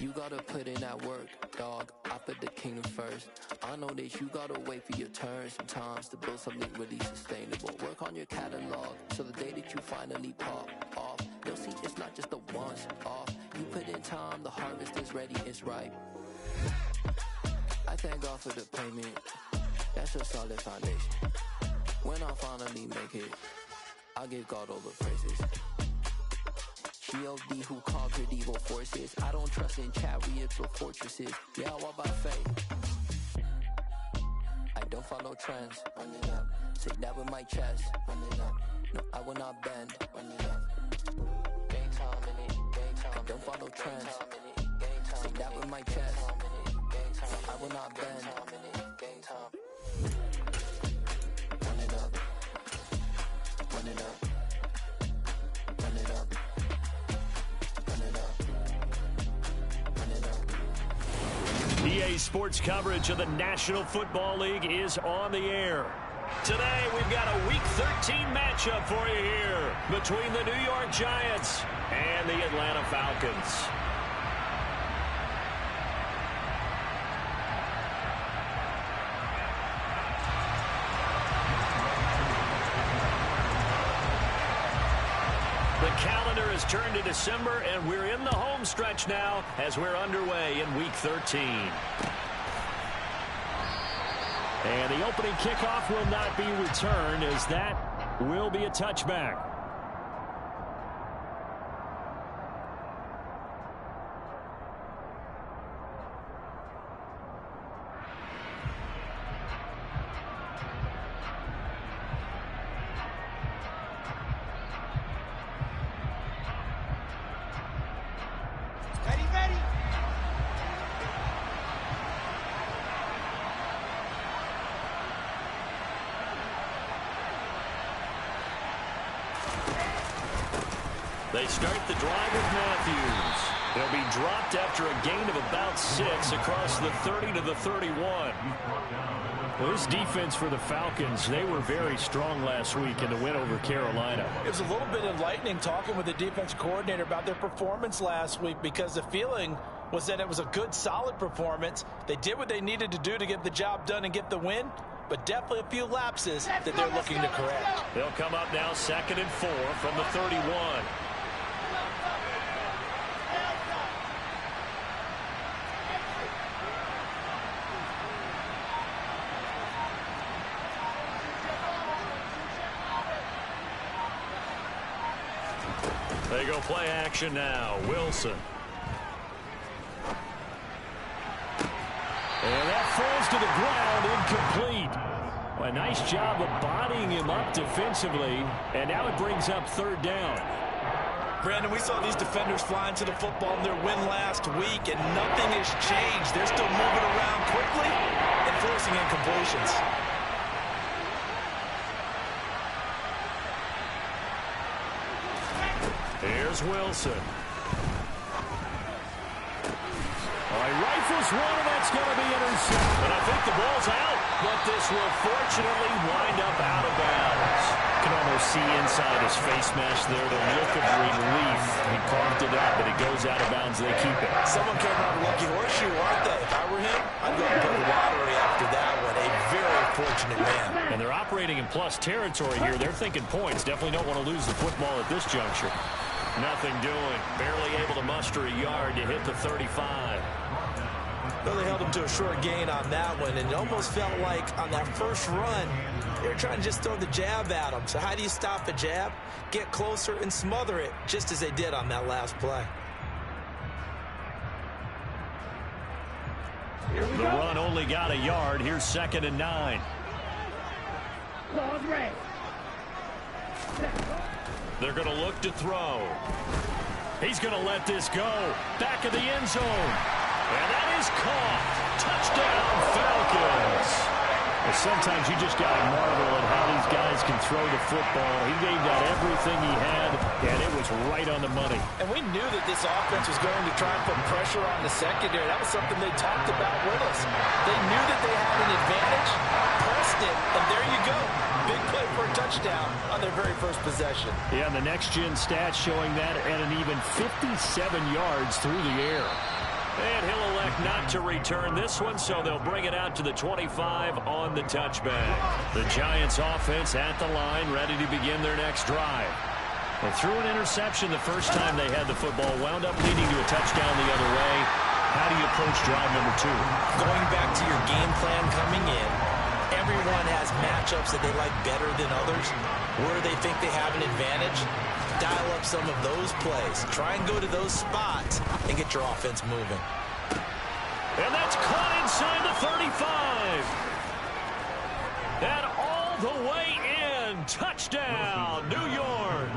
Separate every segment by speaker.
Speaker 1: You gotta put in that work, dog. I put the kingdom first. I know that you gotta wait for your turn sometimes to build something really sustainable. Work on your catalog, so the day that you finally pop off, you'll see it's not just a once off. You put in time, the harvest is ready, it's ripe. I thank God for the payment. That's a solid foundation. When I finally make it, I'll give God all the praises. G.O.D. who conquered evil forces. I don't trust in chariots or fortresses. Yeah, I walk by faith. I don't follow trends. Run it up. Say that with my chest. Run it up. No, I will not bend. Run it up. Gang time in it. Gang time. I don't follow trends. Say that with my chest. No, I will not bend. Gang time. Run it up. Run it up. Run it up.
Speaker 2: EA Sports coverage of the National Football League is on the air. Today, we've got a Week 13 matchup for you here between the New York Giants and the Atlanta Falcons. The calendar has turned to December, and we're in the home stretch now as we're underway in Week 13. And the opening kickoff will not be returned, as that will be a touchback. They start the drive with Matthews. They'll be dropped after a gain of about 6 across the 30 to the 31.
Speaker 3: Well, this defense for the Falcons, they were very strong last week in the win over Carolina.
Speaker 4: It was a little bit enlightening talking with the defense coordinator about their performance last week, because the feeling was that it was a good, solid performance. They did what they needed to do to get the job done and get the win, but definitely a few lapses that they're looking to correct.
Speaker 2: They'll come up now 2nd and 4 from the 31. They go play action now. Wilson.
Speaker 3: And that falls to the ground, incomplete. Well, a nice job of bodying him up defensively, and now it brings up 3rd down.
Speaker 4: Brandon, we saw these defenders flying to the football in their win last week, and nothing has changed. They're still moving around quickly and forcing incompletions.
Speaker 2: Here's Wilson.
Speaker 3: All right, rifles one, and that's going to be intercepted.
Speaker 2: And I think the ball's out, but this will fortunately wind up out of bounds.
Speaker 3: You can almost see inside his face mask there the look of relief. He coughed it up, but it goes out of bounds. They keep it.
Speaker 4: Someone came out a lucky horseshoe, aren't they? If I were him, I'd go and put a lottery after that one. A very fortunate man.
Speaker 2: And they're operating in plus territory here. They're thinking points. Definitely don't want to lose the football at this juncture. Nothing doing. Barely able to muster a yard to hit the 35.
Speaker 4: Really held him to a short gain on that one, and it almost felt like on that first run, they were trying to just throw the jab at him. So how do you stop a jab? Get closer and smother it, just as they did on that last play.
Speaker 2: The run only got a yard. Here's 2nd and 9. They're going to look to throw. He's going to let this go. Back of the end zone. And that is caught. Touchdown, Falcons.
Speaker 3: Well, sometimes you just got to marvel at how these guys can throw the football. He gave that everything he had, and it was right on the money.
Speaker 4: And we knew that this offense was going to try and put pressure on the secondary. That was something they talked about with us. They knew that they had an advantage, pressed it, and there you go. Big play for a touchdown on their very first possession.
Speaker 3: Yeah, and the next-gen stats showing that at an even 57 yards through the air.
Speaker 2: not to return this one, so they'll bring it out to the 25 on the touchback. The Giants offense at the line, ready to begin their next drive. They threw an interception the first time they had the football, wound up leading to a touchdown the other way. How do you approach drive number 2?
Speaker 4: Going back to your game plan coming in, everyone has matchups that they like better than others. Where they think they have an advantage, dial up some of those plays. Try and go to those spots and get your offense moving.
Speaker 2: And that's caught inside the 35. And all the way in. Touchdown, New York.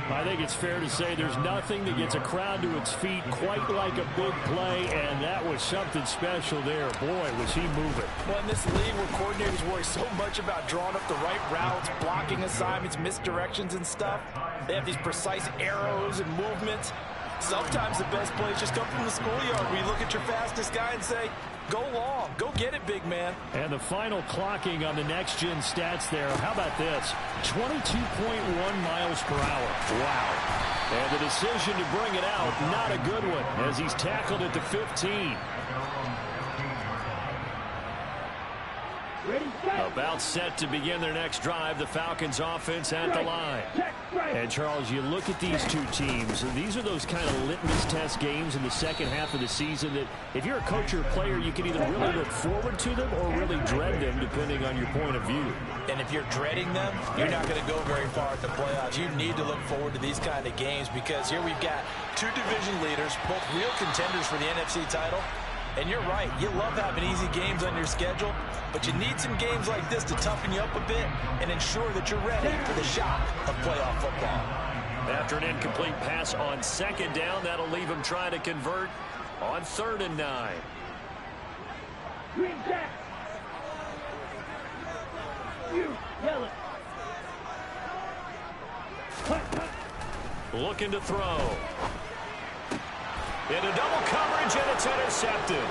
Speaker 3: I think it's fair to say there's nothing that gets a crowd to its feet quite like a big play, and that was something special there. Boy, was he moving.
Speaker 4: Well, in this league where coordinators worry so much about drawing up the right routes, blocking assignments, misdirections and stuff, they have these precise arrows and movements. Sometimes the best plays just come from the schoolyard where you look at your fastest guy and say, go long, go get it, big man.
Speaker 3: And the final clocking on the next-gen stats there. How about this? 22.1 miles per hour. Wow. And the decision to bring it out, not a good one, as he's tackled at the 15.
Speaker 2: About set to begin their next drive, the Falcons offense at the line.
Speaker 3: And, Charles, you look at these two teams, and these are those kind of litmus test games in the second half of the season that if you're a coach or a player, you can either really look forward to them or really dread them, depending on your point of view.
Speaker 4: And if you're dreading them, you're not going to go very far at the playoffs. You need to look forward to these kind of games because here we've got two division leaders, both real contenders for the NFC title. And you're right, you love having easy games on your schedule, but you need some games like this to toughen you up a bit and ensure that you're ready for the shock of playoff football.
Speaker 2: After an incomplete pass on second down, that'll leave him trying to convert on 3rd and 9.
Speaker 5: Green Jack. You, yellow.
Speaker 2: Looking to throw. Into double coverage, and it's intercepted.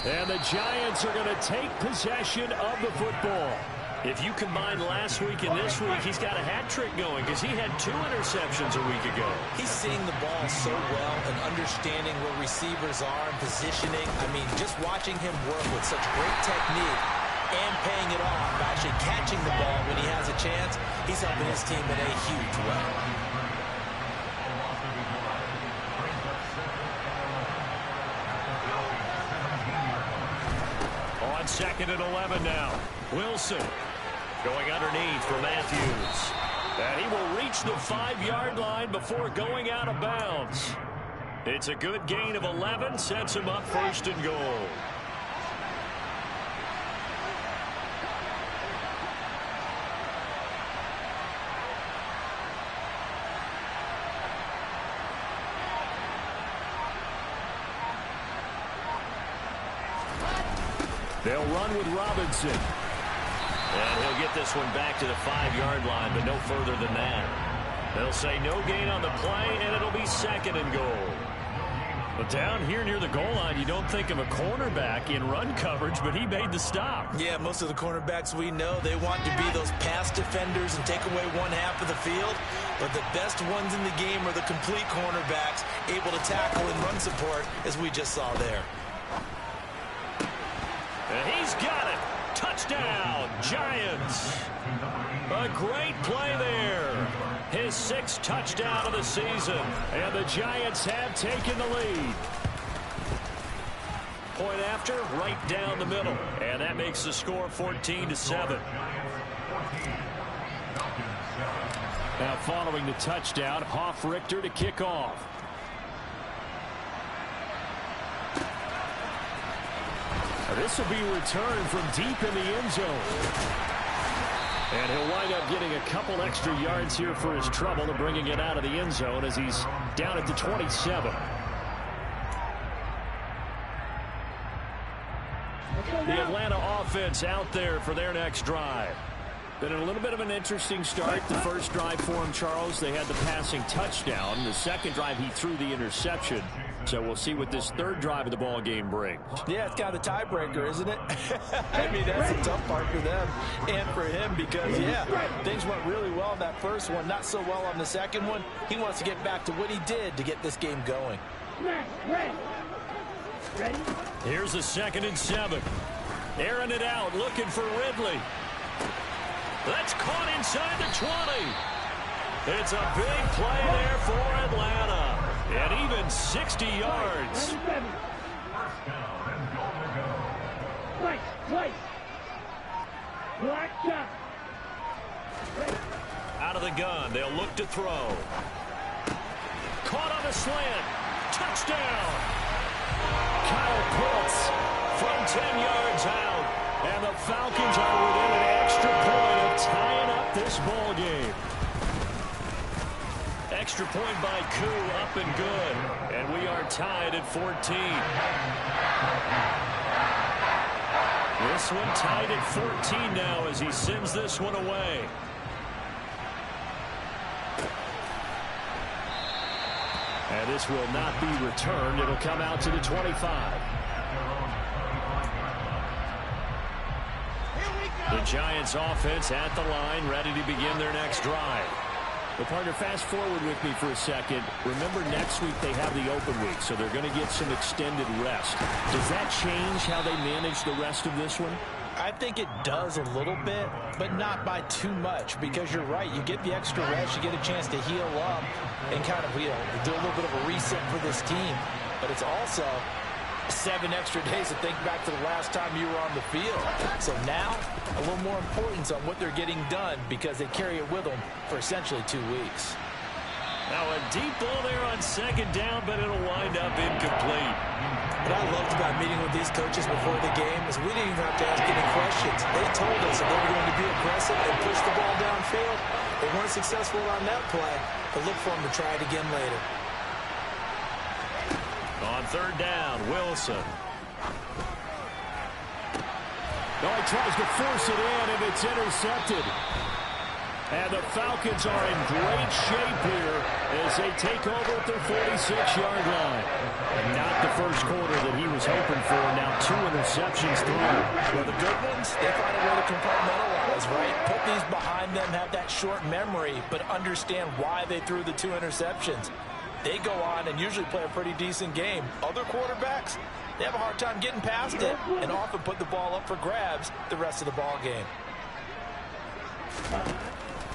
Speaker 3: And the Giants are going to take possession of the football.
Speaker 2: If you combine last week and this week, he's got a hat trick going because he had 2 interceptions a week ago.
Speaker 4: He's seeing the ball so well and understanding where receivers are and positioning. I mean, just watching him work with such great technique and paying it off by actually catching the ball when he has a chance, he's helping his team in a huge way.
Speaker 2: On 2nd and 11 now. Wilson going underneath for Matthews. And he will reach the 5-yard line before going out of bounds. It's a good gain of 11, sets him up 1st and goal.
Speaker 3: They'll run with Robinson.
Speaker 2: And he'll get this one back to the 5-yard line, but no further than that. They'll say no gain on the play, and it'll be 2nd and goal.
Speaker 3: But down here near the goal line, you don't think of a cornerback in run coverage, but he made the stop.
Speaker 4: Yeah, most of the cornerbacks we know, they want to be those pass defenders and take away one half of the field. But the best ones in the game are the complete cornerbacks, able to tackle and run support, as we just saw there.
Speaker 2: And he's got it. Touchdown, Giants. A great play there. His 6th touchdown of the season.
Speaker 3: And the Giants have taken the lead.
Speaker 2: Point after, right down the middle. And that makes the score 14-7.
Speaker 3: Now following the touchdown, Hoff-Richter to kick off. This will be returned from deep in the end zone. And he'll wind up getting a couple extra yards here for his trouble and bringing it out of the end zone as he's down at the 27.
Speaker 2: The Atlanta offense out there for their next drive.
Speaker 3: Been a little bit of an interesting start. The first drive for him, Charles, they had the passing touchdown. The second drive, he threw the interception. So we'll see what this 3rd drive of the ball game brings.
Speaker 4: Yeah, it's kind of the tiebreaker, isn't it? I mean, that's the tough part for them and for him because, yeah, things went really well in that first one, not so well on the second one. He wants to get back to what he did to get this game going.
Speaker 5: Ready?
Speaker 2: Here's a 2nd and 7. Airing it out, looking for Ridley. That's caught inside the 20. It's a big play there for Atlanta. And even 60 yards.
Speaker 5: Twice. Black shot.
Speaker 2: Out of the gun, they'll look to throw. Caught on a slant. Touchdown. Kyle Pitts from 10 yards out. And the Falcons are within an extra point of tying up this ball game. Extra point by Koo, up and good. And we are tied at 14. This one tied at 14 now as he sends this one away. And this will not be returned. It'll come out to the 25. The Giants offense at the line, ready to begin their next drive. Well, partner, fast forward with me for a second. Remember, next week they have the open week, so they're going to get some extended rest. Does that change how they manage the rest of this one?
Speaker 4: I think it does a little bit, but not by too much, because you're right. You get the extra rest, you get a chance to heal up and kind of, do a little bit of a reset for this team. But it's also 7 extra days to think back to the last time you were on the field. So now, a little more importance on what they're getting done, because they carry it with them for essentially 2 weeks.
Speaker 2: Now a deep ball there on 2nd down, but it'll wind up incomplete.
Speaker 4: What I loved about meeting with these coaches before the game is we didn't even have to ask any questions. They told us that they were going to be aggressive and push the ball downfield. They weren't successful on that play, but look for them to try it again later.
Speaker 2: On 3rd down, Wilson.
Speaker 3: No, he tries to force it in, and it's intercepted. And the Falcons are in great shape here as they take over at their 46-yard line. And not the first quarter that he was hoping for. Now 2 interceptions through.
Speaker 4: Well, the good ones, they find a way to compartmentalize, right? Put these behind them, have that short memory, but understand why they threw the 2 interceptions. They go on and usually play a pretty decent game. Other quarterbacks, they have a hard time getting past it and often put the ball up for grabs the rest of the ball game.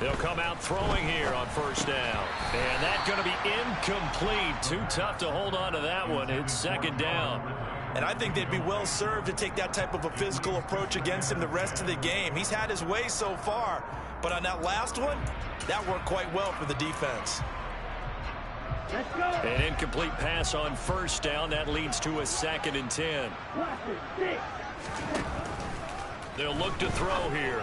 Speaker 2: They'll come out throwing here on 1st down. And that's going to be incomplete. Too tough to hold on to that one. It's 2nd down.
Speaker 4: And I think they'd be well served to take that type of a physical approach against him the rest of the game. He's had his way so far. But on that last one, that worked quite well for the defense.
Speaker 5: Let's go.
Speaker 2: An incomplete pass on 1st down. That leads to a 2nd and 10. They'll look to throw here.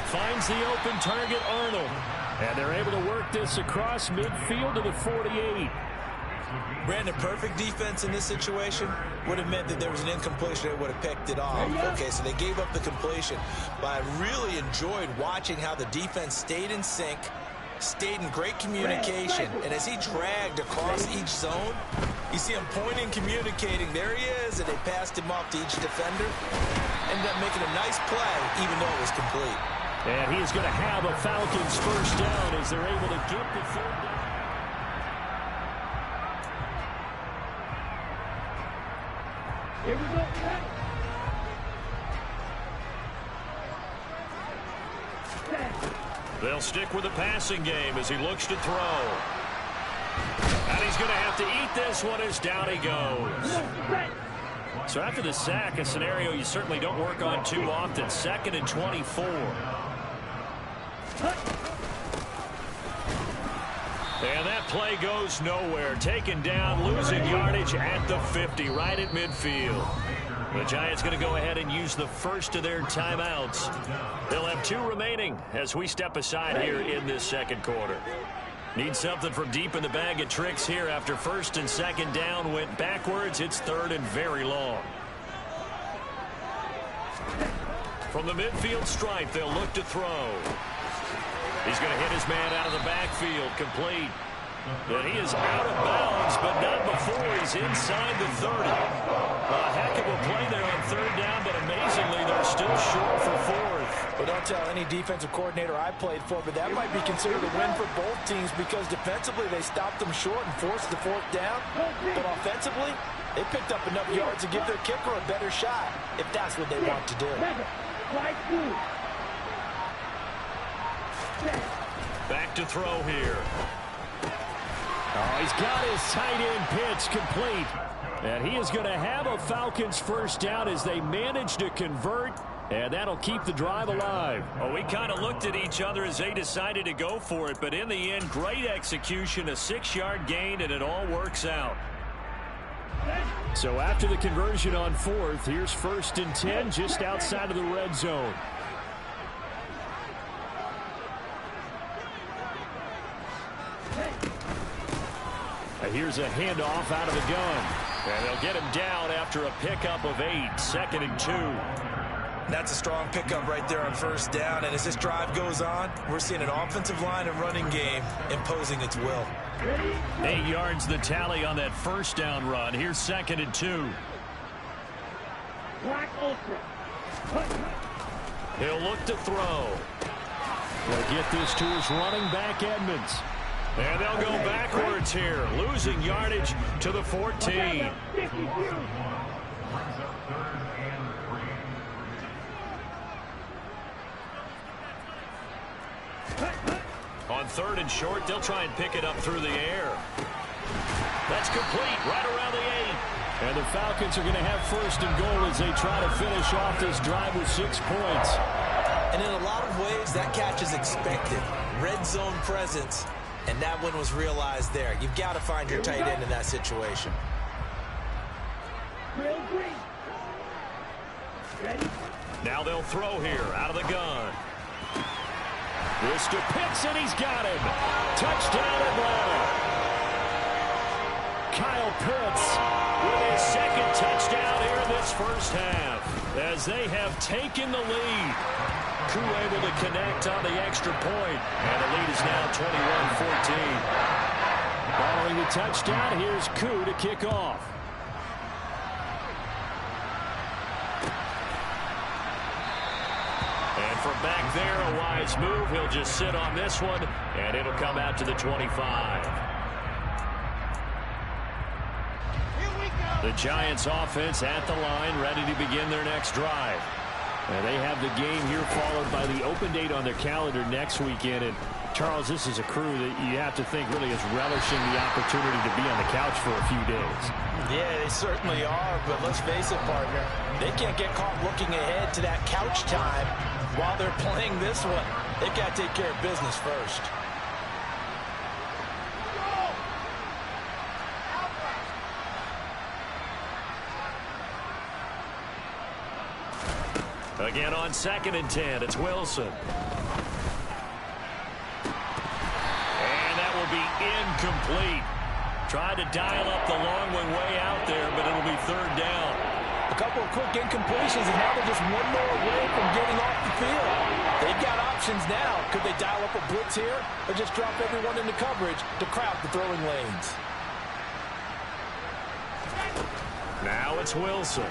Speaker 2: Finds the open target, Arnold. And they're able to work this across midfield to the 48.
Speaker 4: Brandon, perfect defense in this situation would have meant that there was an incompletion. They would have picked it off. Okay, so they gave up the completion. But I really enjoyed watching how the defense stayed in sync, stayed in great communication. And as he dragged across each zone, you see him pointing, communicating. There he is, and they passed him off to each defender. Ended up making a nice play, even though it was complete.
Speaker 2: And he's going to have a Falcons 1st down as they're able to get the 3rd down.
Speaker 5: Here we go.
Speaker 2: They'll stick with the passing game as he looks to throw. And he's going to have to eat this one as down he goes. So after the sack, a scenario you certainly don't work on too often. 2nd and 24. And that play goes nowhere. Taken down, losing yardage at the 50, right at midfield. The Giants going to go ahead and use the first of their timeouts. They'll have 2 remaining as we step aside here in this 2nd quarter. Need something from deep in the bag of tricks here after 1st and 2nd down went backwards. It's 3rd and very long. From the midfield stripe, they'll look to throw. He's going to hit his man out of the backfield, complete. And he is out of bounds, but not before he's inside the 30. A heck of a play there on third down, but amazingly, they're still short for fourth.
Speaker 4: Well, don't tell any defensive coordinator I played for, but that might be considered a win for both teams because defensively they stopped them short and forced the fourth down. But offensively, they picked up enough yards to give their kicker a better shot if that's what they want to do.
Speaker 2: Back to throw here.
Speaker 3: Oh, he's got his tight end pitch complete. And he is going to have a Falcons first down as they manage to convert. And that'll keep the drive alive.
Speaker 2: Well, we kind of looked at each other as they decided to go for it. But in the end, great execution, a 6-yard gain, and it all works out.
Speaker 3: So after the conversion on fourth, here's 1st and 10 just outside of the red zone. Here's a handoff out of the gun.
Speaker 2: And they'll get him down after a pickup of 8, 2nd and 2.
Speaker 4: That's a strong pickup right there on first down. And as this drive goes on, we're seeing an offensive line and running game imposing its will.
Speaker 2: 8 yards the tally on that first down run. Here's 2nd and 2. He'll look to throw.
Speaker 3: They'll get this to his running back, Edmonds.
Speaker 2: And they'll go backwards here, losing yardage to the 14. On 3rd and short, they'll try and pick it up through the air. That's complete, right around the 8.
Speaker 3: And the Falcons are going to have 1st and goal as they try to finish off this drive with 6 points.
Speaker 4: And in a lot of ways, that catch is expected. Red zone presence. And that one was realized there. You've got to find your tight end in that situation.
Speaker 2: Now they'll throw here out of the gun. This to Pitts, and he's got him. Touchdown, Atlanta.
Speaker 3: Kyle Pitts
Speaker 2: with his 2nd touchdown here in this first half as they have taken the lead. Koo able to connect on the extra point, and the lead is now 21-14.
Speaker 3: Following the touchdown, here's Koo to kick off.
Speaker 2: And from back there, a wise move. He'll just sit on this one, and it'll come out to the 25. The Giants offense at the line, ready to begin their next drive. And they have the game here followed by the open date on their calendar next weekend. And, Charles, this is a crew that you have to think really is relishing the opportunity to be on the couch for a few days.
Speaker 4: Yeah, they certainly are. But let's face it, partner, they can't get caught looking ahead to that couch time while they're playing this one. They've got to take care of business first.
Speaker 2: Again on 2nd and 10, it's Wilson. And that will be incomplete. Tried to dial up the long one way out there, but it'll be 3rd down.
Speaker 4: A couple of quick incompletions, and now they're just one more away from getting off the field. They've got options now. Could they dial up a blitz here or just drop everyone into coverage to crowd the throwing lanes?
Speaker 2: Now it's Wilson.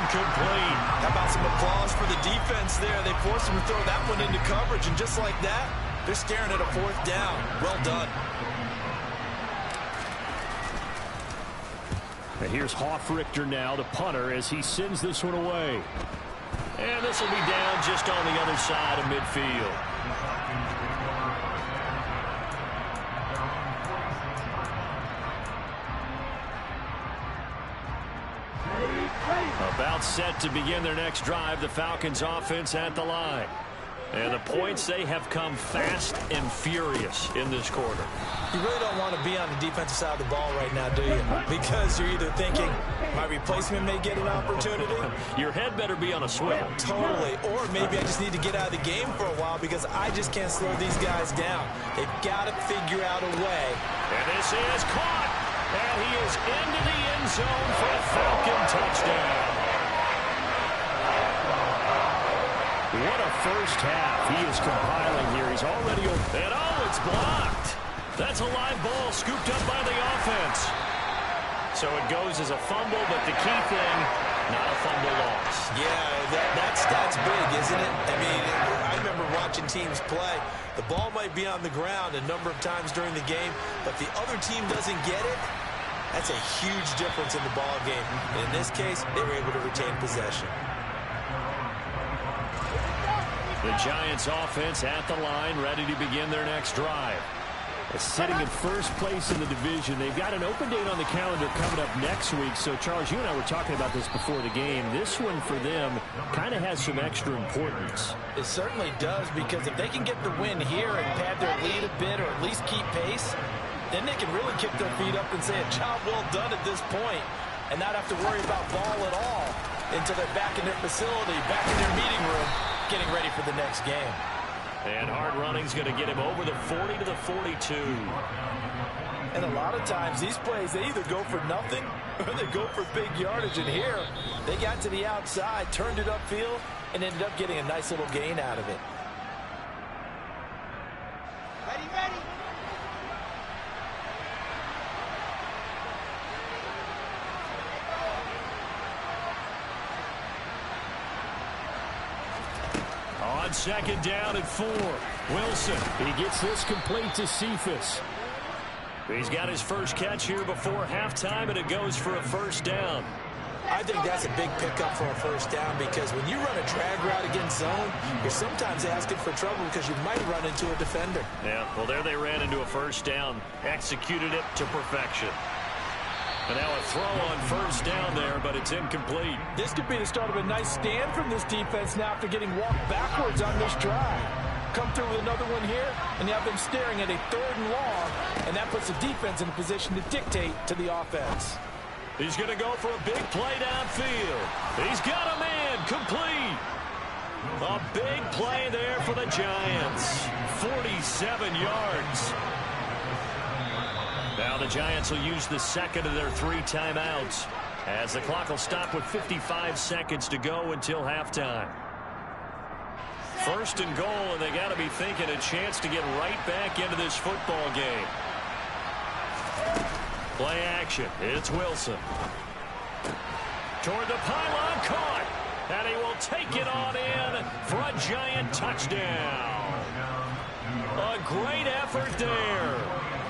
Speaker 2: Incomplete.
Speaker 4: How about some applause for the defense there? They forced him to throw that one into coverage, and just like that, they're staring at a 4th down. Well done.
Speaker 3: And here's Hoffrichter now, the punter, as he sends this one away.
Speaker 2: And this will be down just on the other side of midfield. About set to begin their next drive, the Falcons offense at the line. And the points, they have come fast and furious in this quarter.
Speaker 4: You really don't want to be on the defensive side of the ball right now, do you? Because you're either thinking, my replacement may get an opportunity.
Speaker 2: Your head better be on a swivel.
Speaker 4: Totally. Or maybe I just need to get out of the game for a while because I just can't slow these guys down. They've got to figure out a way.
Speaker 2: And this is caught. And he is into the end zone for a Falcon touchdown. What a first half he is compiling here. He's already open. And oh, it's blocked. That's a live ball scooped up by the offense. So it goes as a fumble, but the key thing, not a fumble loss.
Speaker 4: Yeah, that's big, isn't it? I mean, I remember watching teams play. The ball might be on the ground a number of times during the game, but the other team doesn't get it. That's a huge difference in the ball game. And in this case, they were able to retain possession.
Speaker 2: The Giants offense at the line, ready to begin their next drive. Sitting in first place in the division. They've got an open date on the calendar coming up next week. So, Charles, you and I were talking about this before the game. This one for them kind of has some extra importance.
Speaker 4: It certainly does, because if they can get the win here and pad their lead a bit or at least keep pace, then they can really kick their feet up and say a job well done at this point and not have to worry about ball at all until they're back in their facility, back in their meeting room, getting ready for the next game.
Speaker 2: And hard running's going to get him over the 40 to the 42.
Speaker 4: And a lot of times these plays, they either go for nothing or they go for big yardage. And here, they got to the outside, turned it upfield, and ended up getting a nice little gain out of it.
Speaker 6: Ready.
Speaker 2: On second down and 4. Wilson, he gets this complete to Cephas. He's got his first catch here before halftime, and it goes for a first down.
Speaker 4: I think that's a big pickup for a first down, because when you run a drag route against zone, you're sometimes asking for trouble because you might run into a defender.
Speaker 2: Yeah, well, there they ran into a first down, executed it to perfection. And now a throw on first down there, but it's incomplete.
Speaker 4: This could be the start of a nice stand from this defense now after getting walked backwards on this drive. Come through with another one here, and you have them staring at a 3rd and long, and that puts the defense in a position to dictate to the offense.
Speaker 2: He's going to go for a big play downfield. He's got a man complete. A big play there for the Giants. 47 yards. Now the Giants will use the second of their 3 timeouts as the clock will stop with 55 seconds to go until halftime. First and goal, and they got to be thinking a chance to get right back into this football game. Play action. It's Wilson. Toward the pylon, caught. And he will take it on in for a Giant touchdown. A great effort there.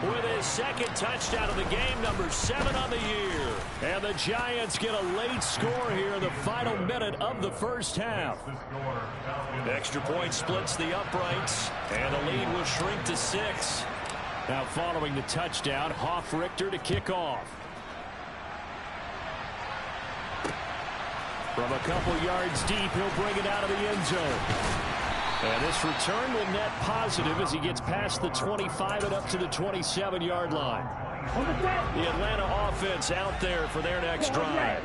Speaker 2: With his second touchdown of the game, number 7 on the year. And the Giants get a late score here in the final minute of the first half. Extra point splits the uprights, and the lead will shrink to 6. Now following the touchdown, Richter to kick off. From a couple yards deep, he'll bring it out of the end zone. And this return will net positive as he gets past the 25 and up to the 27-yard line. The Atlanta offense out there for their next drive.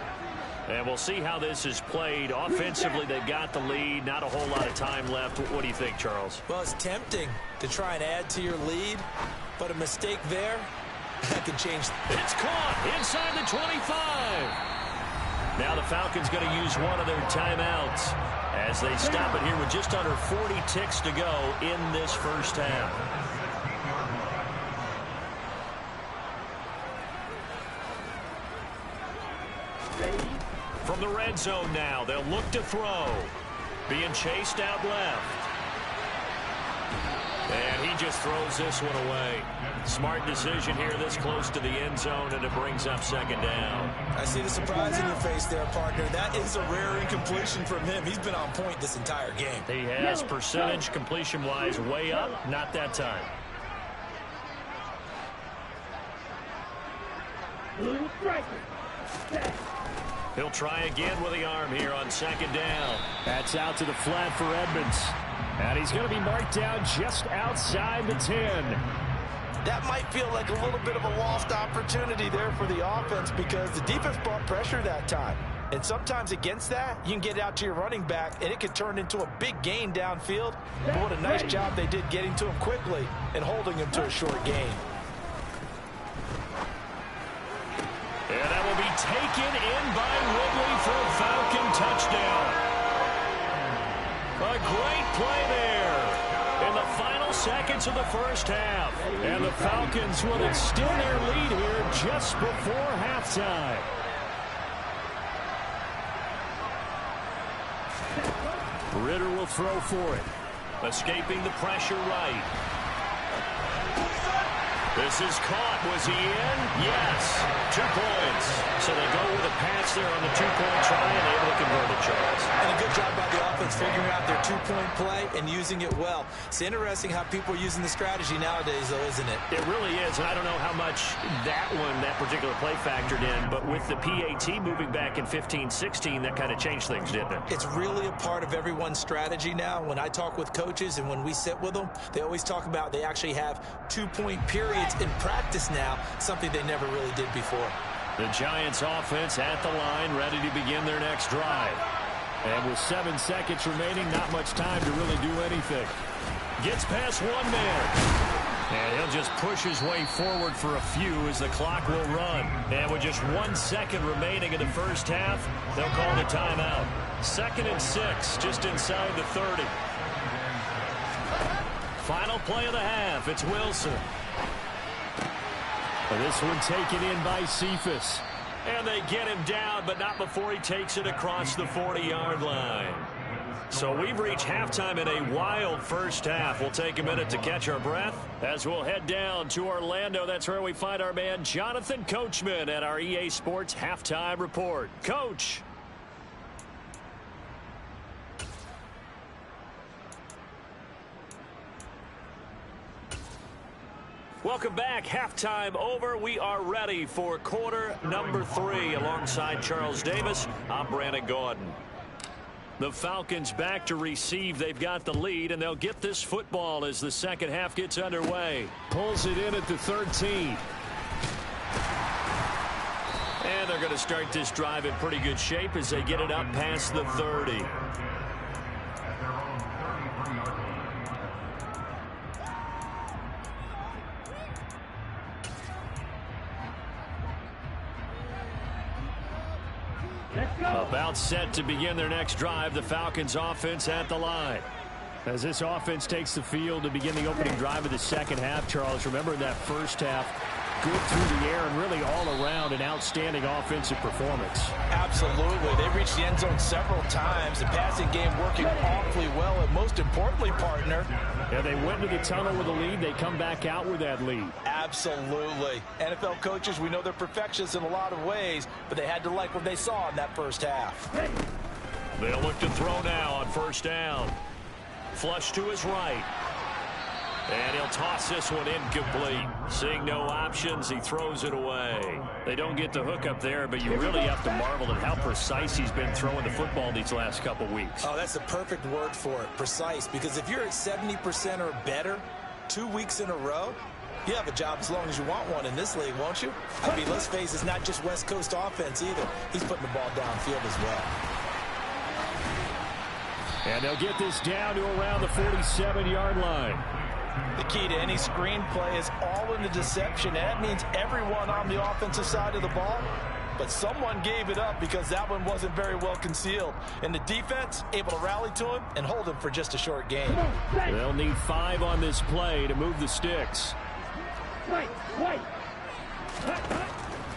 Speaker 2: And we'll see how this is played. Offensively, they've got the lead. Not a whole lot of time left. What do you think, Charles?
Speaker 4: Well, it's tempting to try and add to your lead, but a mistake there, that can change.
Speaker 2: It's caught inside the 25. Now the Falcons going to use one of their timeouts as they stop it here with just under 40 ticks to go in this first half. From the red zone now, they'll look to throw. Being chased out left. And he just throws this one away. Smart decision here this close to the end zone, and it brings up second down.
Speaker 4: I see the surprise in your face there, partner. That is a rare incompletion from him. He's been on point this entire game.
Speaker 2: He has percentage completion-wise way up. Not that time. He'll try again with the arm here on second down. That's out to the flat for Edmonds. And he's going to be marked down just outside the 10.
Speaker 4: That might feel like a little bit of a lost opportunity there for the offense because the defense brought pressure that time. And sometimes against that, you can get out to your running back, and it could turn into a big gain downfield. But what a nice job they did getting to him quickly and holding him to a short gain.
Speaker 2: And that will be taken in by Ridley for a Falcon touchdown. A great play there. In the final
Speaker 3: seconds of the first half. And the Falcons will extend their lead here just before halftime. Ritter will throw for it. Escaping the pressure right. This is caught. Was he in? Yes. 2 points. So they go with a pass there on the 2-point try and able to convert it, Charles.
Speaker 4: And a good job by the offense figuring out their 2-point play and using it well. It's interesting how people are using the strategy nowadays, though, isn't it?
Speaker 3: It really is, and I don't know how much that particular play factored in, but with the PAT moving back in 15-16, that kind of changed things, didn't it?
Speaker 4: It's really a part of everyone's strategy now. When I talk with coaches and when we sit with them, they always talk about they actually have 2-point periods in practice now, something they never really did before.
Speaker 3: The Giants offense at the line, ready to begin their next drive. And with 7 seconds remaining, not much time to really do anything. Gets past one man. And he'll just push his way forward for a few as the clock will run. And with just 1 second remaining in the first half, they'll call the timeout. 2nd and 6, just inside the 30. Final play of the half, it's Wilson. This one taken in by Cephas. And they get him down, but not before he takes it across the 40-yard line. So we've reached halftime in a wild first half. We'll take a minute to catch our breath as we'll head down to Orlando. That's where we find our man Jonathan Coachman at our EA Sports Halftime Report. Coach. Welcome back. Halftime over. We are ready for quarter number 3. Alongside Charles Davis, I'm Brandon Gordon. The Falcons back to receive. They've got the lead, and they'll get this football as the second half gets underway. Pulls it in at the 13. And they're going to start this drive in pretty good shape as they get it up past the 30. About set to begin their next drive, the Falcons offense at the line. As this offense takes the field to begin the opening drive of the second half, Charles, remember in that first half, good through the air and really all around an outstanding offensive performance.
Speaker 4: Absolutely. They reached the end zone several times. The passing game working awfully well, and most importantly, partner.
Speaker 3: Yeah, they went into the tunnel with a lead. They come back out with that lead.
Speaker 4: Absolutely. NFL coaches, we know they're perfectionists in a lot of ways, but they had to like what they saw in that first half.
Speaker 3: They'll look to throw now on first down. Flush to his right. And he'll toss this one incomplete. Seeing no options, he throws it away. They don't get the hook up there, but you really have to marvel at how precise he's been throwing the football these last couple weeks.
Speaker 4: Oh, that's the perfect word for it, precise. Because if you're at 70% or better 2 weeks in a row, you have a job as long as you want one in this league, won't you? I mean, let's face it, it's not just West Coast offense either. He's putting the ball downfield as well.
Speaker 3: And they'll get this down to around the 47-yard line.
Speaker 4: The key to any screenplay is all in the deception. And that means everyone on the offensive side of the ball. But someone gave it up because that one wasn't very well concealed. And the defense able to rally to him and hold him for just a short game.
Speaker 3: They'll need 5 on this play to move the sticks.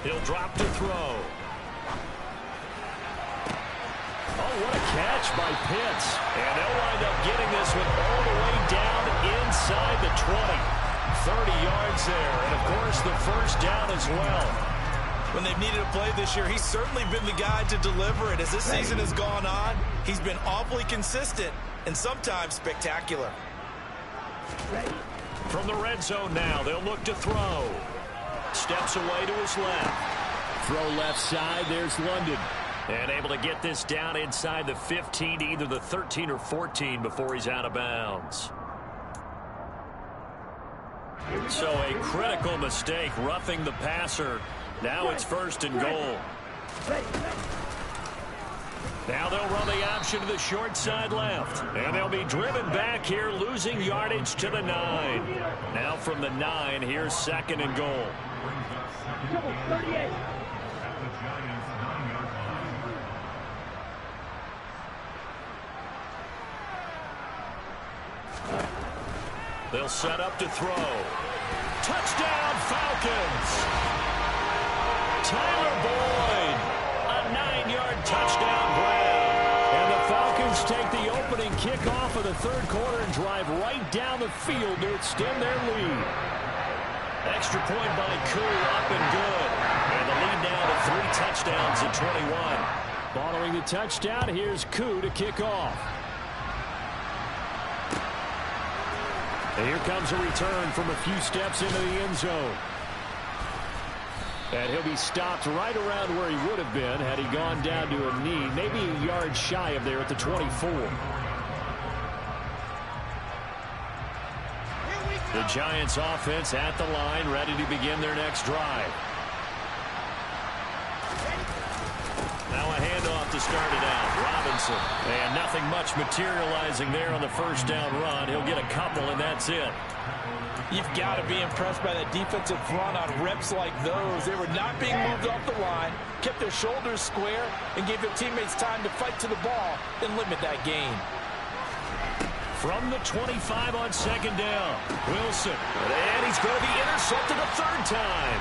Speaker 3: He'll drop to throw. Oh, what a catch by Pitts. And they'll wind up getting this one all the way down inside the 20. 30 yards there. And, of course, the first down as well.
Speaker 4: When they've needed a play this year, he's certainly been the guy to deliver it. As this season has gone on, he's been awfully consistent and sometimes spectacular.
Speaker 3: From the red zone now, they'll look to throw. Steps away to his left. Throw left side, there's London. And able to get this down inside the 15 to either the 13 or 14 before he's out of bounds. So a critical mistake, roughing the passer. Now it's 1st and goal. Now they'll run the option to the short side left. And they'll be driven back here, losing yardage to the 9. Now from the 9, here's 2nd and goal.
Speaker 5: 38.
Speaker 2: They'll set up to throw. Touchdown, Falcons! Tyler Boyd, a 9-yard touchdown grab. And the Falcons take the opening kickoff of the third quarter and drive right down the field to extend their lead. Extra point by Koo, up and good. And the lead now to 3 touchdowns at 21. Following the touchdown, here's Koo to kick off. And here comes a return from a few steps into the end zone. And he'll be stopped right around where he would have been had he gone down to a knee, maybe a yard shy of there at the 24. The Giants offense at the line, ready to begin their next drive. Now a handoff to start it out. Robinson. And nothing much materializing there on the first down run. He'll get a couple, and that's it.
Speaker 4: You've got to be impressed by the defensive front on reps like those. They were not being moved off the line, kept their shoulders square, and gave their teammates time to fight to the ball and limit that gain.
Speaker 2: From the 25 on second down, Wilson. And he's going to be intercepted a third time.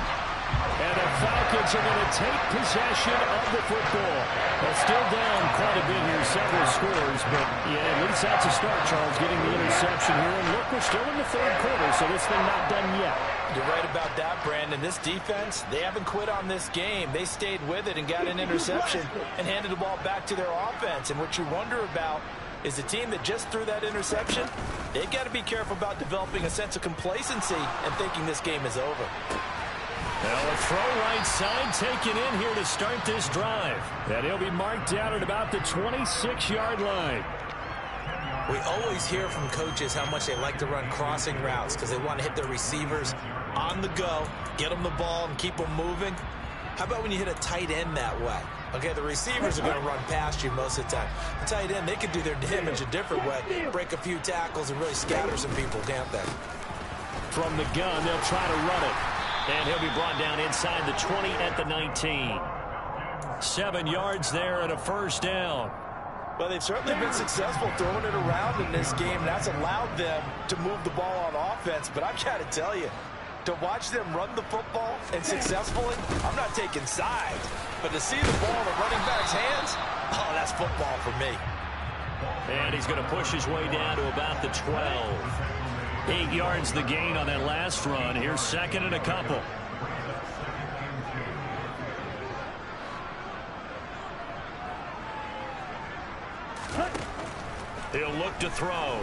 Speaker 2: And the Falcons are going to take possession of the football. They're still down quite a bit here, several scores, but yeah, at least that's a start, Charles, getting the interception here. And look, we're still in the third quarter, so this thing not done yet.
Speaker 4: You're right about that, Brandon. This defense, they haven't quit on this game. They stayed with it and got an interception and handed the ball back to their offense. And what you wonder about is the team that just threw that interception, they've got to be careful about developing a sense of complacency and thinking this game is over.
Speaker 2: Well, a throw right side taken in here to start this drive. And he'll be marked down at about the 26-yard line.
Speaker 6: We always hear from coaches how much they like to run crossing routes because they want to hit their receivers on the go, get them the ball, and keep them moving. How about when you hit a tight end that way? Okay, the receivers are going to run past you most of the time. The tight end, they can do their damage a different way, break a few tackles and really scatter some people, can't they?
Speaker 2: From the gun, they'll try to run it. And he'll be brought down inside the 20 at the 19. 7 yards there and a first down.
Speaker 4: Well, they've certainly been successful throwing it around in this game. That's allowed them to move the ball on offense. But I've got to tell you, to watch them run the football and successfully, I'm not taking sides. But to see the ball in the running back's hands, oh, that's football for me.
Speaker 2: And he's going to push his way down to about the 12. 8 yards the gain on that last run. Here's second and a couple. He'll look to throw.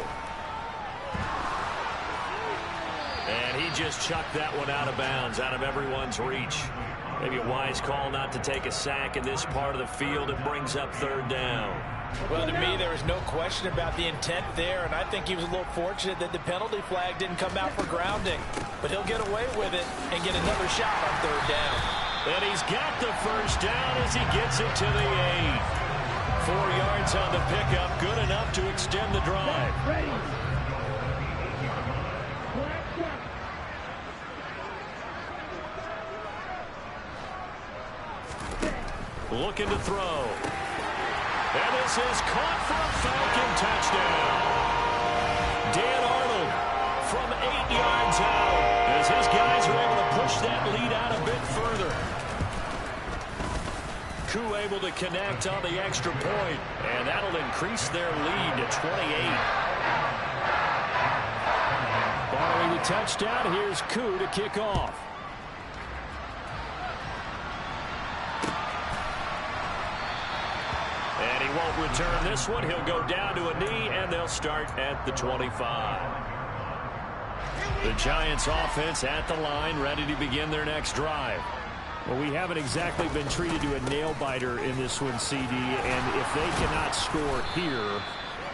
Speaker 2: And he just chucked that one out of bounds, out of everyone's reach. Maybe a wise call not to take a sack in this part of the field. It brings up third down.
Speaker 4: Well, to me, there was no question about the intent there, and I think he was a little fortunate that the penalty flag didn't come out for grounding. But he'll get away with it and get another shot on third down.
Speaker 2: And he's got the first down as he gets it to the 8. 4 yards on the pickup, good enough to extend the drive. Looking to throw. And this is caught for a Falcon touchdown. Dan Arnold from 8 yards out as his guys are able to push that lead out a bit further. Koo able to connect on the extra point, and that'll increase their lead to 28. Following the touchdown, here's Koo to kick off. And he won't return this one. He'll go down to a knee, and they'll start at the 25. The Giants offense at the line, ready to begin their next drive. Well, we haven't exactly been treated to a nail-biter in this one, CD, and if they cannot score here,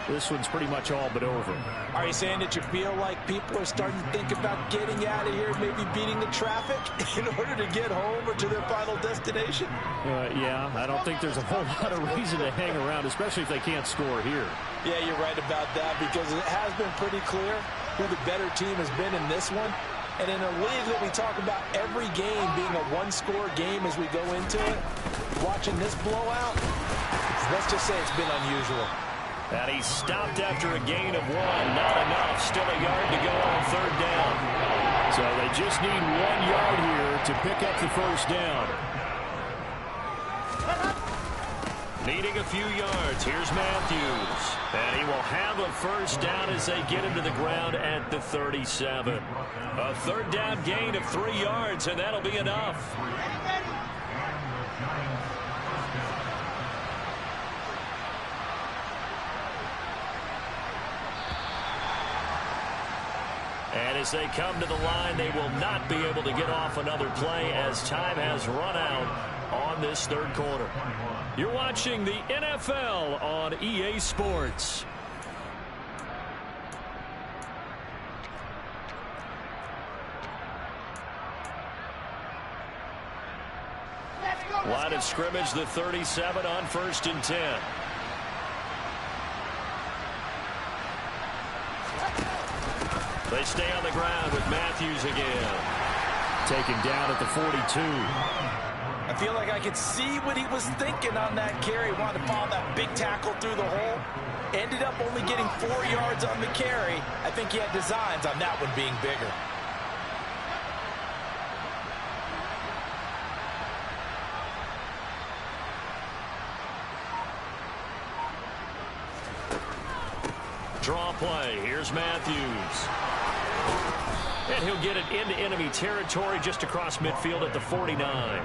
Speaker 2: this one's pretty much all but over.
Speaker 4: Are you saying that you feel like people are starting to think about getting out of here, maybe beating the traffic in order to get home or to their final destination?
Speaker 2: Yeah, I don't think there's a whole lot of reason to hang around, especially if they can't score here.
Speaker 4: Yeah, you're right about that, because it has been pretty clear who the better team has been in this one. And in a league that we talk about every game being a one-score game as we go into it, watching this blowout, let's just say it's been unusual.
Speaker 2: And he's stopped after a gain of 1. Not enough. Still a yard to go on 3rd down.
Speaker 3: So they just need 1 yard here to pick up the first down.
Speaker 2: Needing a few yards. Here's Matthews. And he will have a first down as they get him to the ground at the 37. A 3rd down gain of 3 yards, and that'll be enough. And as they come to the line, they will not be able to get off another play as time has run out on this 3rd quarter. You're watching the NFL on EA Sports. Line of scrimmage, the 37 on 1st and 10. They stay on the ground with Matthews again.
Speaker 3: Taken down at the 42.
Speaker 4: I feel like I could see what he was thinking on that carry. Wanted to follow that big tackle through the hole. Ended up only getting 4 yards on the carry. I think he had designs on that one being bigger.
Speaker 2: Draw play. Here's Matthews. And he'll get it into enemy territory just across midfield at the 49.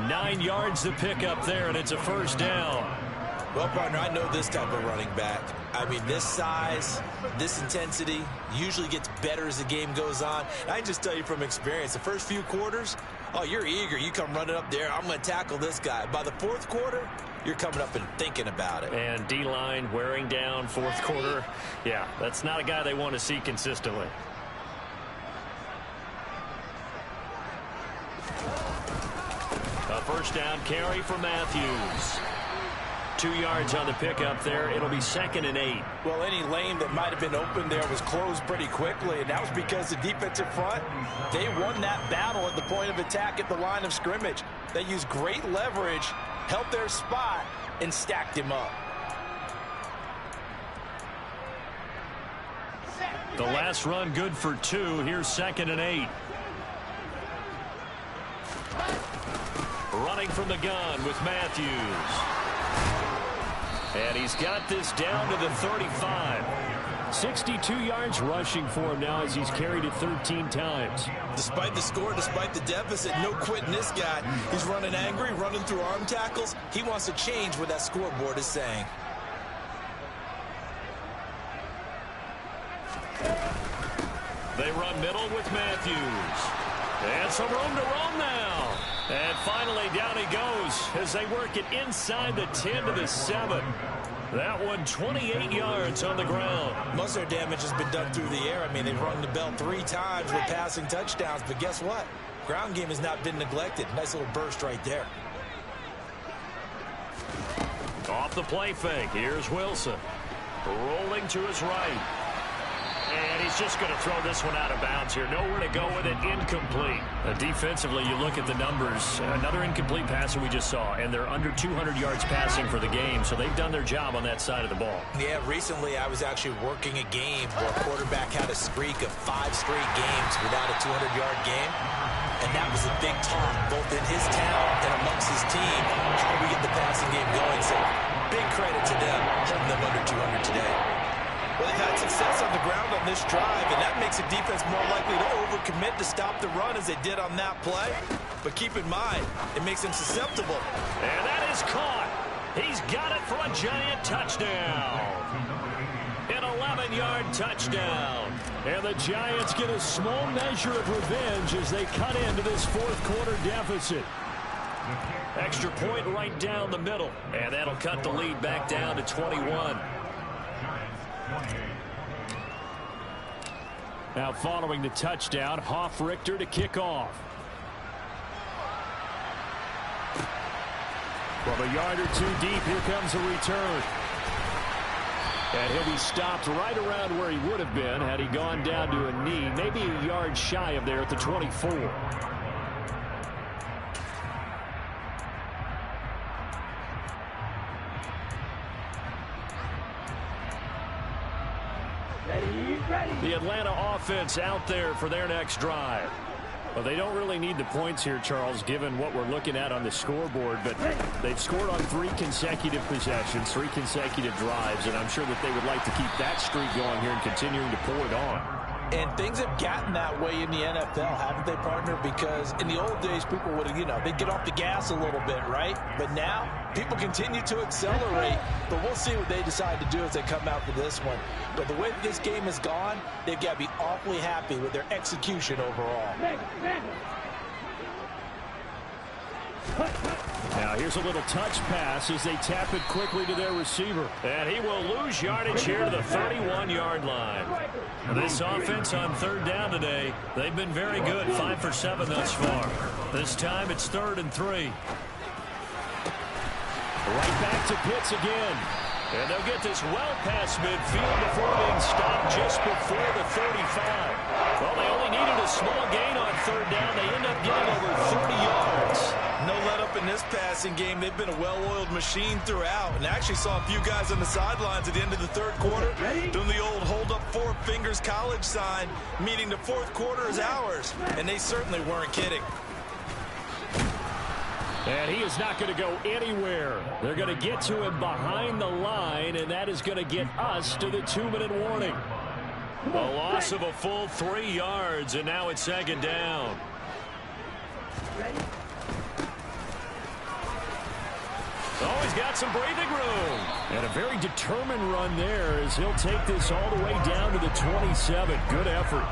Speaker 2: 9 yards to pick up there, and it's a first down.
Speaker 6: Well, partner, I know this type of running back. I mean, this size, this intensity usually gets better as the game goes on. And I just tell you from experience, the first few quarters, oh, you're eager. You come running up there. I'm going to tackle this guy. By the 4th quarter, you're coming up and thinking about it.
Speaker 2: And D-line wearing down 4th quarter. Yeah, that's not a guy they want to see consistently. A first down carry for Matthews. 2 yards on the pickup there. It'll be 2nd and 8.
Speaker 4: Well, any lane that might have been open there was closed pretty quickly, and that was because the defensive front, they won that battle at the point of attack at the line of scrimmage. They used great leverage, held their spot, and stacked him up.
Speaker 2: The last run good for 2. Here's 2nd and 8. Running from the gun with Matthews. And he's got this down to the 35.
Speaker 3: 62 yards rushing for him now as he's carried it 13 times.
Speaker 6: Despite the score, despite the deficit, no quitting this guy. He's running angry, running through arm tackles. He wants to change what that scoreboard is saying.
Speaker 2: They run middle with Matthews. And some room to roam now. And finally down he goes as they work it inside the 10 to the 7. That one 28 yards on the ground.
Speaker 6: Most of their damage has been done through the air. I mean, they've rung the bell 3 times with passing touchdowns. But guess what? Ground game has not been neglected. Nice little burst right there.
Speaker 2: Off the play fake. Here's Wilson. Rolling to his right. And he's just going to throw this one out of bounds here. Nowhere to go with it. Incomplete.
Speaker 3: Defensively, you look at the numbers. Another incomplete passer we just saw, and they're under 200 yards passing for the game, so they've done their job on that side of the ball.
Speaker 6: Yeah, recently I was actually working a game where a quarterback had a streak of 5 straight games without a 200-yard game. And that was a big talk, both in his town and amongst his team. How do we get the passing game going? So big credit to them, holding them under 200 today.
Speaker 4: Well, they've had success on the ground on this drive, and that makes a defense more likely to overcommit to stop the run as they did on that play. But keep in mind, it makes them susceptible.
Speaker 2: And that is caught. He's got it for a giant touchdown. An 11-yard touchdown.
Speaker 3: And the Giants get a small measure of revenge as they cut into this 4th quarter deficit.
Speaker 2: Extra point right down the middle. And that'll cut the lead back down to 21.
Speaker 3: Now following the touchdown, Hoff-Richter to kick off. From a yard or 2 deep, here comes a return. And he'll be stopped right around where he would have been had he gone down to a knee, maybe a yard shy of there at the 24.
Speaker 2: offense out there for their next drive.
Speaker 3: Well, they don't really need the points here, Charles, given what we're looking at on the scoreboard. But they've scored on 3 consecutive possessions, 3 consecutive drives, and I'm sure that they would like to keep that streak going here and continuing to pull it on.
Speaker 4: And things have gotten that way in the NFL, haven't they, partner? Because in the old days, people would, they'd get off the gas a little bit, right? But now, people continue to accelerate. But we'll see what they decide to do as they come out for this one. But the way that this game has gone, they've got to be awfully happy with their execution overall.
Speaker 3: Now here's a little touch pass as they tap it quickly to their receiver.
Speaker 2: And he will lose yardage here to the 31-yard line. This offense on 3rd down today, they've been very good, 5 for 7 thus far. This time it's 3rd and 3.
Speaker 3: Right back to Pitts again.
Speaker 2: And they'll get this well past midfield before being stopped just before the 35. Well, they only needed a small gain on 3rd down. They end up getting over 30 yards.
Speaker 6: No let up in this passing game. They've been a well-oiled machine throughout. And actually saw a few guys on the sidelines at the end of the 3rd quarter doing the old hold up 4 fingers college sign, meaning the 4th quarter is ours. And they certainly weren't kidding.
Speaker 3: And he is not going to go anywhere. They're going to get to him behind the line, and that is going to get us to the 2-minute warning.
Speaker 2: A loss of a full 3 yards, and now it's 2nd down. Oh, he's got some breathing room.
Speaker 3: And a very determined run there as he'll take this all the way down to the 27. Good effort.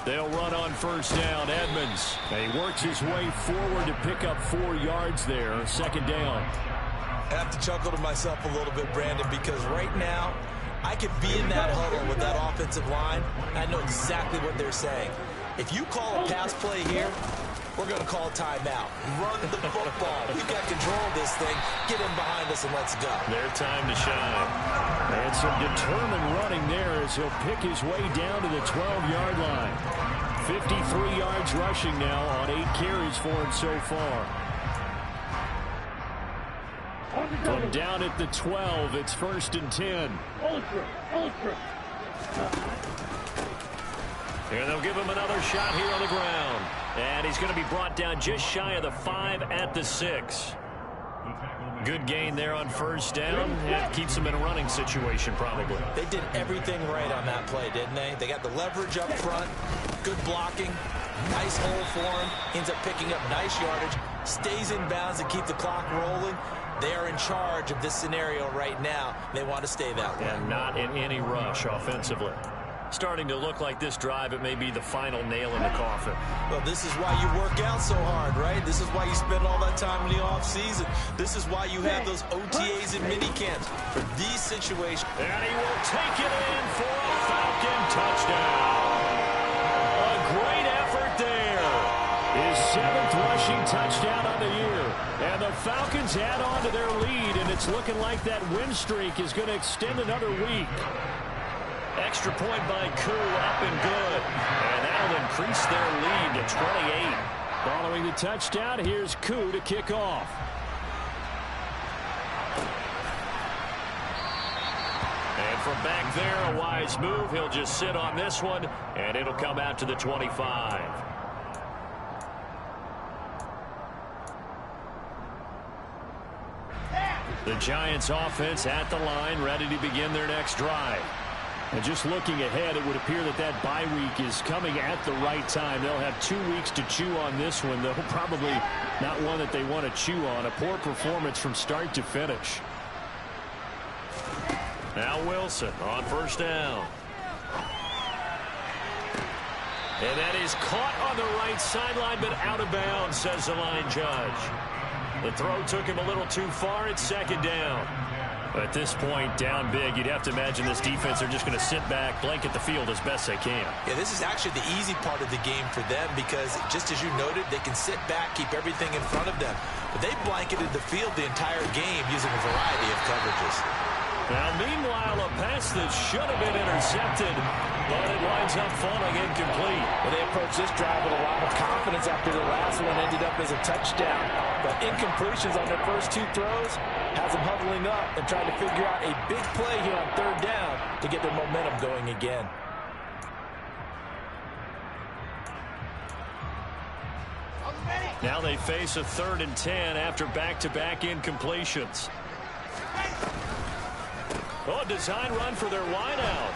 Speaker 3: They'll run on 1st down. Edmonds. And he works his way forward to pick up 4 yards there. 2nd down.
Speaker 6: I have to chuckle to myself a little bit, Brandon, because right now I could be in that huddle with that offensive line. I know exactly what they're saying. If you call a pass play here, we're going to call a timeout. Run the football. We've got control of this thing. Get in behind us and let's go.
Speaker 2: Their time to shine.
Speaker 3: And some determined running there as he'll pick his way down to the 12-yard line. 53 yards rushing now on 8 carries for him so far. From down at the 12, it's 1st and 10.
Speaker 5: Ultra.
Speaker 2: And they'll give him another shot here on the ground. And he's going to be brought down just shy of the 5 at the 6. Good gain there on 1st down. It keeps him in a running situation probably.
Speaker 6: They did everything right on that play, didn't they? They got the leverage up front, good blocking, nice hole for him, ends up picking up nice yardage, stays in bounds to keep the clock rolling. They are in charge of this scenario right now. They want to stay that way.
Speaker 2: And not in any rush offensively. Starting to look like this drive, it may be the final nail in the coffin.
Speaker 6: Well, this is why you work out so hard, right? This is why you spend all that time in the offseason. This is why you have those OTAs and mini camps for these situations.
Speaker 2: And he will take it in for a Falcon touchdown. A great effort there.
Speaker 3: His 7th rushing touchdown of the year. And the Falcons add on to their lead, and it's looking like that win streak is going to extend another week.
Speaker 2: Extra point by Koo, up and good. And that'll increase their lead to 28.
Speaker 3: Following the touchdown, here's Koo to kick off.
Speaker 2: And from back there, a wise move. He'll just sit on this one, and it'll come out to the 25. The Giants offense at the line, ready to begin their next drive.
Speaker 3: And just looking ahead, it would appear that that bye week is coming at the right time. They'll have 2 weeks to chew on this one, though probably not one that they want to chew on. A poor performance from start to finish.
Speaker 2: Now Wilson on 1st down. And that is caught on the right sideline, but out of bounds, says the line judge. The throw took him a little too far. It's 2nd down. At this point, down big, you'd have to imagine this defense are just going to sit back, blanket the field as best they can.
Speaker 6: Yeah, this is actually the easy part of the game for them because, just as you noted, they can sit back, keep everything in front of them. But they blanketed the field the entire game using a variety of coverages.
Speaker 2: Now, meanwhile, a pass that should have been intercepted, but it winds up falling incomplete.
Speaker 4: Well, they approached this drive with a lot of confidence after the last one ended up as a touchdown. But incompletions on their first two throws has them huddling up and trying to figure out a big play here on third down to get their momentum going again.
Speaker 2: Now they face a 3rd and 10 after back-to-back incompletions. Oh, design run for their wideout.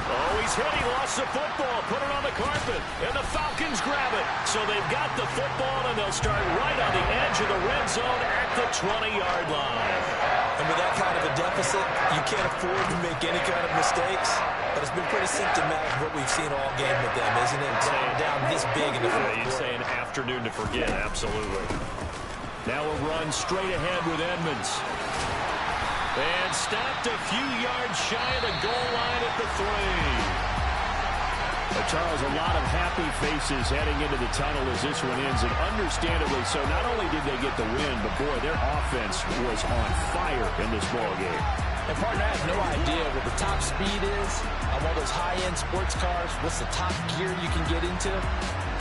Speaker 2: Oh, he's hit. He lost the football. Put it on the carpet. And the Falcons grab it. So they've got the football, and they'll start right on the edge of the red zone at the 20-yard line.
Speaker 6: And with that kind of a deficit, you can't afford to make any kind of mistakes. But it's been pretty symptomatic of what we've seen all game with them, isn't it? Down this big in the fourth quarter.
Speaker 2: You'd say an afternoon to forget, absolutely. Now a run straight ahead with Edmonds. And stopped a few yards shy of the goal line at the 3.
Speaker 3: Charles, a lot of happy faces heading into the tunnel as this one ends, and understandably so. Not only did they get the win, but boy, their offense was on fire in this ball game.
Speaker 4: And partner, I have no idea what the top speed is on one of those high-end sports cars. What's the top gear you can get into?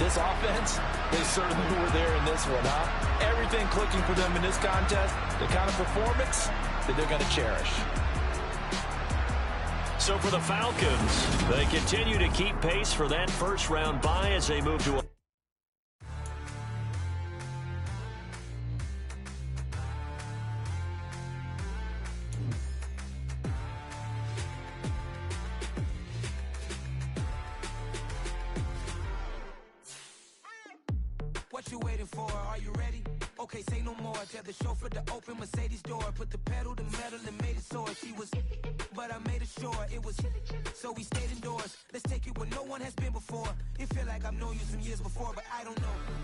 Speaker 4: This offense, they certainly were there in this one, huh? Everything clicking for them in this contest, the kind of performance that they're going to cherish.
Speaker 2: So for the Falcons, they continue to keep pace for that first-round bye as they move to a
Speaker 1: What you waiting for? Are you ready? Okay, say no more. Tell the chauffeur to open Mercedes door. Put the pedal to metal and made it soar. She was, but I made it sure it was. So we stayed indoors. Let's take it where no one has been before. It feel like I've known you some years before, but I don't know.